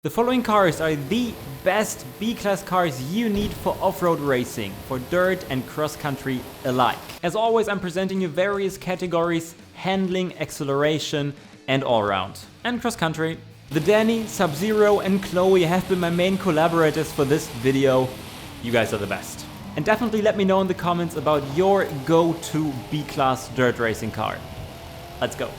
The following cars are the best B-class cars you need for off-road racing, for dirt and cross-country alike. As always, I'm presenting you various categories: handling, acceleration and all-round. And cross-country. The Danny, Sub-Zero and Chloe have been my main collaborators for this video. You guys are the best. And definitely let me know in the comments about your go-to B-class dirt racing car. Let's go.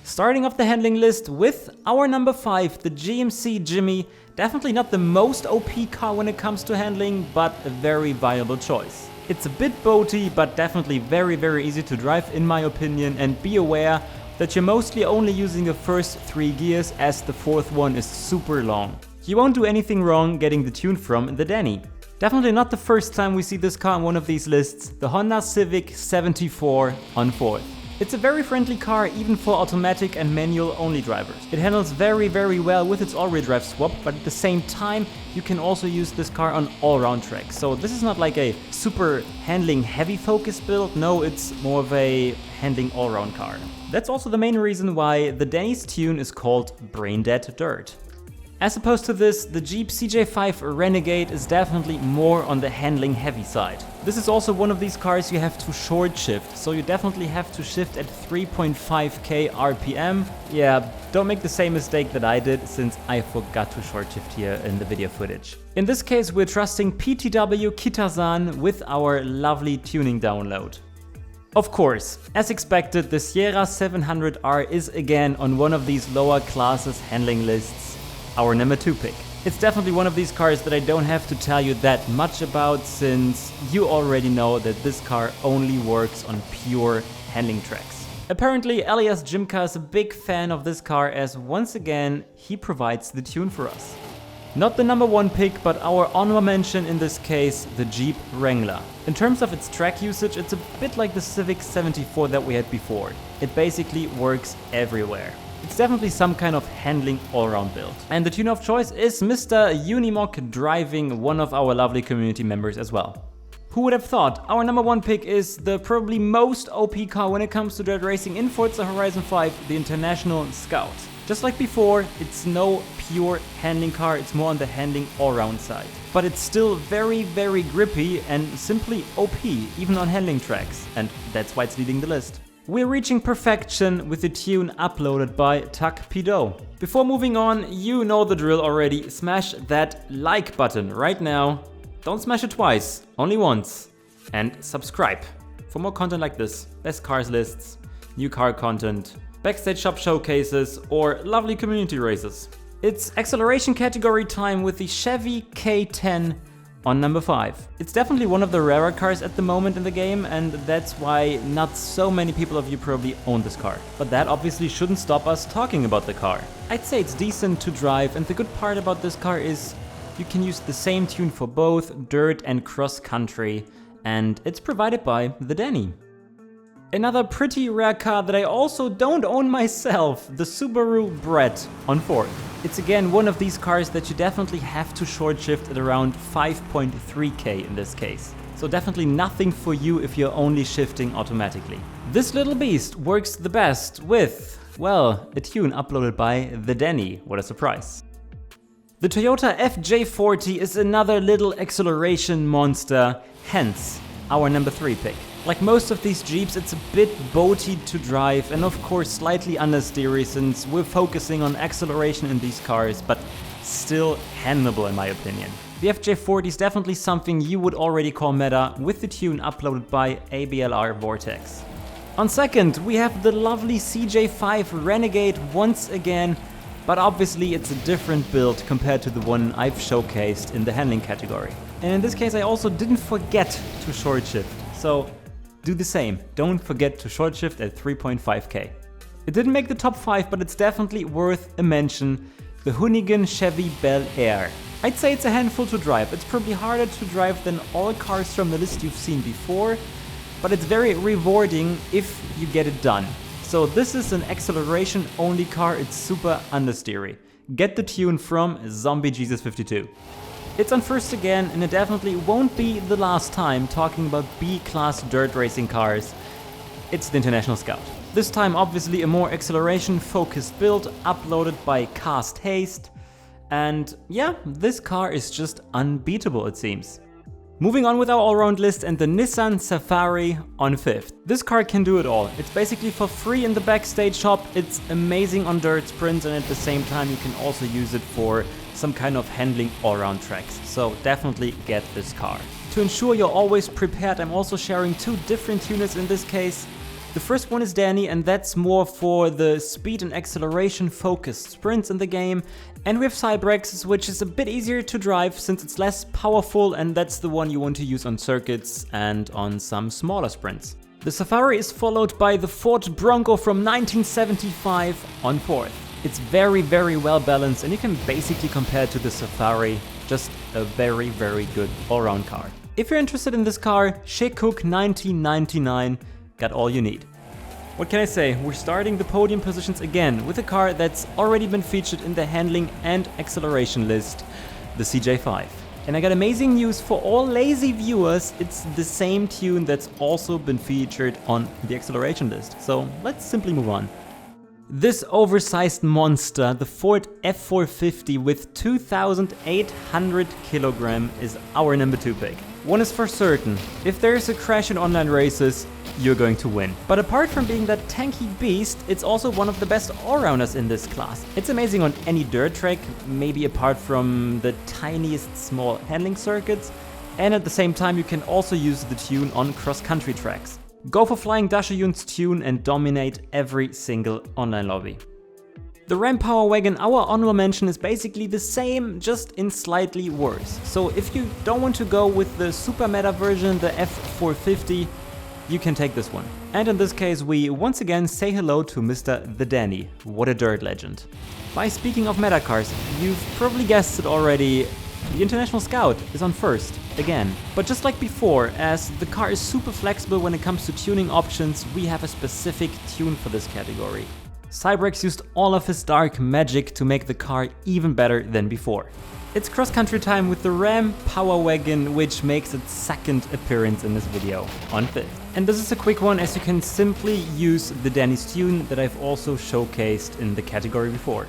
Starting off the handling list with our number 5, the GMC Jimmy. Definitely not the most OP car when it comes to handling, but a very viable choice. It's a bit boaty, but definitely very easy to drive in my opinion, and be aware that you're mostly only using the first 3 gears as the 4th one is super long. You won't do anything wrong getting the tune from the Danny. Definitely not the first time we see this car on one of these lists, the Honda Civic 74 on 4th. It's a very friendly car even for automatic and manual only drivers. It handles very well with its all-wheel drive swap, but at the same time you can also use this car on all-round tracks. So this is not like a super handling heavy focus build, no, it's more of a handling all-round car. That's also the main reason why the Danny's tune is called Brain Dead Dirt. As opposed to this, the Jeep CJ5 Renegade is definitely more on the handling heavy side. This is also one of these cars you have to short shift, so you definitely have to shift at 3.5k RPM. Yeah, don't make the same mistake that I did, since I forgot to short shift here in the video footage. In this case, we're trusting PTW Kitazan with our lovely tuning download. Of course, as expected, the Sierra 700R is again on one of these lower classes handling lists. Our number 2 pick. It's definitely one of these cars that I don't have to tell you that much about, since you already know that this car only works on pure handling tracks. Apparently Elias Jimka is a big fan of this car, as once again he provides the tune for us. Not the number 1 pick, but our honorable mention in this case, the Jeep Wrangler. In terms of its track usage, it's a bit like the Civic 74 that we had before. It basically works everywhere. It's definitely some kind of handling all-round build. And the tune of choice is Mr. Unimog driving, one of our lovely community members as well. Who would have thought? Our number 1 pick is the probably most OP car when it comes to dirt racing in Forza Horizon 5, the International Scout. Just like before, it's no pure handling car, it's more on the handling all-round side. But it's still very grippy and simply OP, even on handling tracks. And that's why it's leading the list. We're reaching perfection with the tune uploaded by Tuck Pido. Before moving on, you know the drill already. Smash that like button right now. Don't smash it twice, only once. And subscribe for more content like this. Best cars lists, new car content, backstage shop showcases, or lovely community races. It's acceleration category time with the Chevy K10 on number 5. It's definitely one of the rarer cars at the moment in the game, and that's why not so many people of you probably own this car. But that obviously shouldn't stop us talking about the car. I'd say it's decent to drive, and the good part about this car is you can use the same tune for both dirt and cross country, and it's provided by the Danny. Another pretty rare car that I also don't own myself, the Subaru Brett on 4th. It's again one of these cars that you definitely have to short shift at around 5.3k in this case. So definitely nothing for you if you're only shifting automatically. This little beast works the best with, well, a tune uploaded by the Danny. What a surprise. The Toyota FJ40 is another little acceleration monster, hence our number 3 pick. Like most of these Jeeps, it's a bit boaty to drive and of course slightly understeery, since we're focusing on acceleration in these cars, but still handleable in my opinion. The FJ40 is definitely something you would already call meta, with the tune uploaded by ABLR Vortex. On second, we have the lovely CJ5 Renegade once again, but obviously it's a different build compared to the one I've showcased in the handling category. And in this case I also didn't forget to short shift, so do the same, don't forget to short shift at 3.5k. It didn't make the top 5, but it's definitely worth a mention, the Hoonigan Chevy Bel Air. I'd say it's a handful to drive. It's probably harder to drive than all cars from the list you've seen before, but it's very rewarding if you get it done. So this is an acceleration only car, it's super understeery. Get the tune from Zombie Jesus 52. It's on first again, and it definitely won't be the last time talking about B-class dirt racing cars. It's the International Scout. This time obviously a more acceleration focused build uploaded by Cast Haste. And yeah, this car is just unbeatable, it seems. Moving on with our all-round list, and the Nissan Safari on 5th. This car can do it all. It's basically for free in the backstage shop, it's amazing on dirt sprints, and at the same time you can also use it for some kind of handling all-round tracks. So definitely get this car. To ensure you're always prepared, I'm also sharing 2 different units in this case. The first one is Danny, and that's more for the speed and acceleration focused sprints in the game. And we have Cybrex, which is a bit easier to drive since it's less powerful, and that's the one you want to use on circuits and on some smaller sprints. The Safari is followed by the Ford Bronco from 1975 on 4th. It's very well balanced, and you can basically compare it to the Safari, just a very good all-round car. If you're interested in this car, Shekuk 1999, got all you need. What can I say? We're starting the podium positions again with a car that's already been featured in the handling and acceleration list, the CJ5. And I got amazing news for all lazy viewers, it's the same tune that's also been featured on the acceleration list. So let's simply move on. This oversized monster, the Ford F450 with 2,800 kilogram, is our number 2 pick. One is for certain, if there is a crash in online races, you're going to win. But apart from being that tanky beast, it's also one of the best all-rounders in this class. It's amazing on any dirt track, maybe apart from the tiniest small handling circuits, and at the same time you can also use the tune on cross-country tracks. Go for Flying Dachshund's tune and dominate every single online lobby. The Ram Power Wagon, our honorable mention, is basically the same, just in slightly worse. So if you don't want to go with the super meta version, the F450, you can take this one. And in this case, we once again say hello to Mr. The Danny. What a dirt legend. By speaking of meta cars, you've probably guessed it already, the International Scout is on 1st, again. But just like before, as the car is super flexible when it comes to tuning options, we have a specific tune for this category. Cybrex used all of his dark magic to make the car even better than before. It's cross-country time with the Ram Power Wagon, which makes its 2nd appearance in this video, on 5th. And this is a quick one, as you can simply use the Danny's tune that I've also showcased in the category before.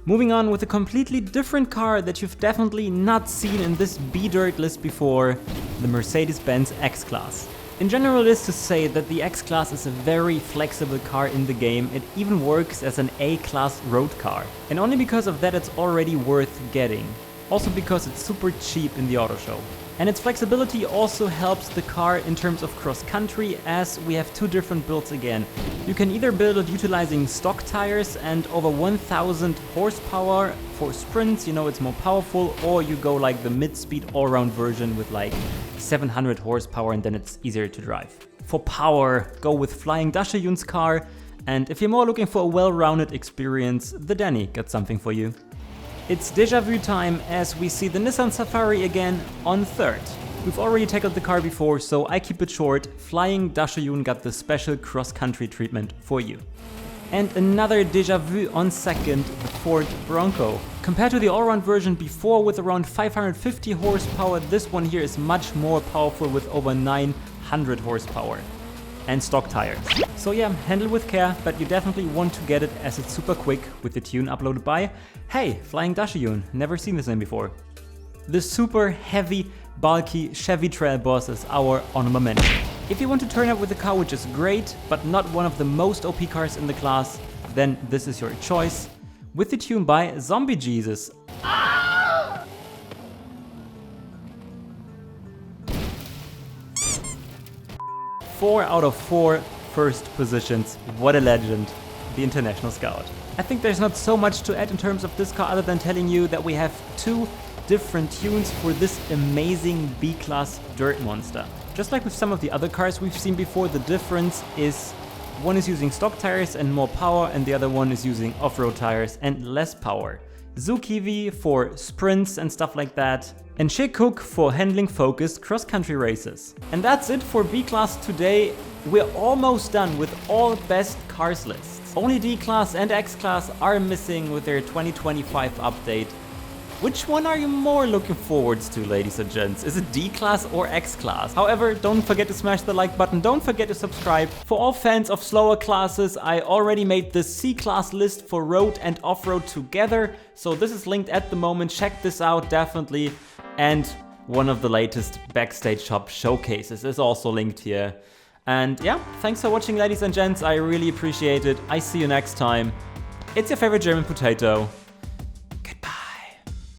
Moving on with a completely different car that you've definitely not seen in this B-Dirt list before, the Mercedes-Benz X-Class. In general, it is to say that the X-Class is a very flexible car in the game. It even works as an A-Class road car. And only because of that it's already worth getting. Also because it's super cheap in the auto show. And its flexibility also helps the car in terms of cross-country, as we have 2 different builds again. You can either build it utilizing stock tires and over 1000 horsepower for sprints, you know it's more powerful, or you go like the mid-speed all-round version with like 700 horsepower and then it's easier to drive. For power, go with Flying Dachshund's car, and if you're more looking for a well-rounded experience, the Danny got something for you. It's déjà vu time, as we see the Nissan Safari again on 3rd. We've already tackled the car before, so I keep it short. Flying Dachshund got the special cross-country treatment for you. And another déjà vu on 2nd, the Ford Bronco. Compared to the all-round version before with around 550 horsepower, this one here is much more powerful with over 900 horsepower. And stock tires. So yeah, handle with care, but you definitely want to get it as it's super quick with the tune uploaded by, hey, Flying Dachshund, never seen this name before. The super heavy, bulky Chevy Trail Boss is our honorable mention. If you want to turn up with a car which is great, but not one of the most OP cars in the class, then this is your choice, with the tune by Zombie Jesus. 4 out of 4 first positions. What a legend, the International Scout. I think there's not so much to add in terms of this car other than telling you that we have 2 different tunes for this amazing B-Class dirt monster. Just like with some of the other cars we've seen before, the difference is one is using stock tires and more power, and the other one is using off-road tires and less power. Zukiwi for sprints and stuff like that, and Shekuk for handling focused cross-country races. And that's it for B-Class today. We're almost done with all best cars lists. Only D-Class and X-Class are missing with their 2025 update. Which one are you more looking forward to, ladies and gents? Is it D-Class or X-Class? However, don't forget to smash the like button, don't forget to subscribe. For all fans of slower classes, I already made the C-Class list for Road and Off-Road together, so this is linked at the moment, check this out definitely. And one of the latest backstage shop showcases is also linked here. And yeah, thanks for watching, ladies and gents, I really appreciate it. I see you next time. It's your favorite German potato.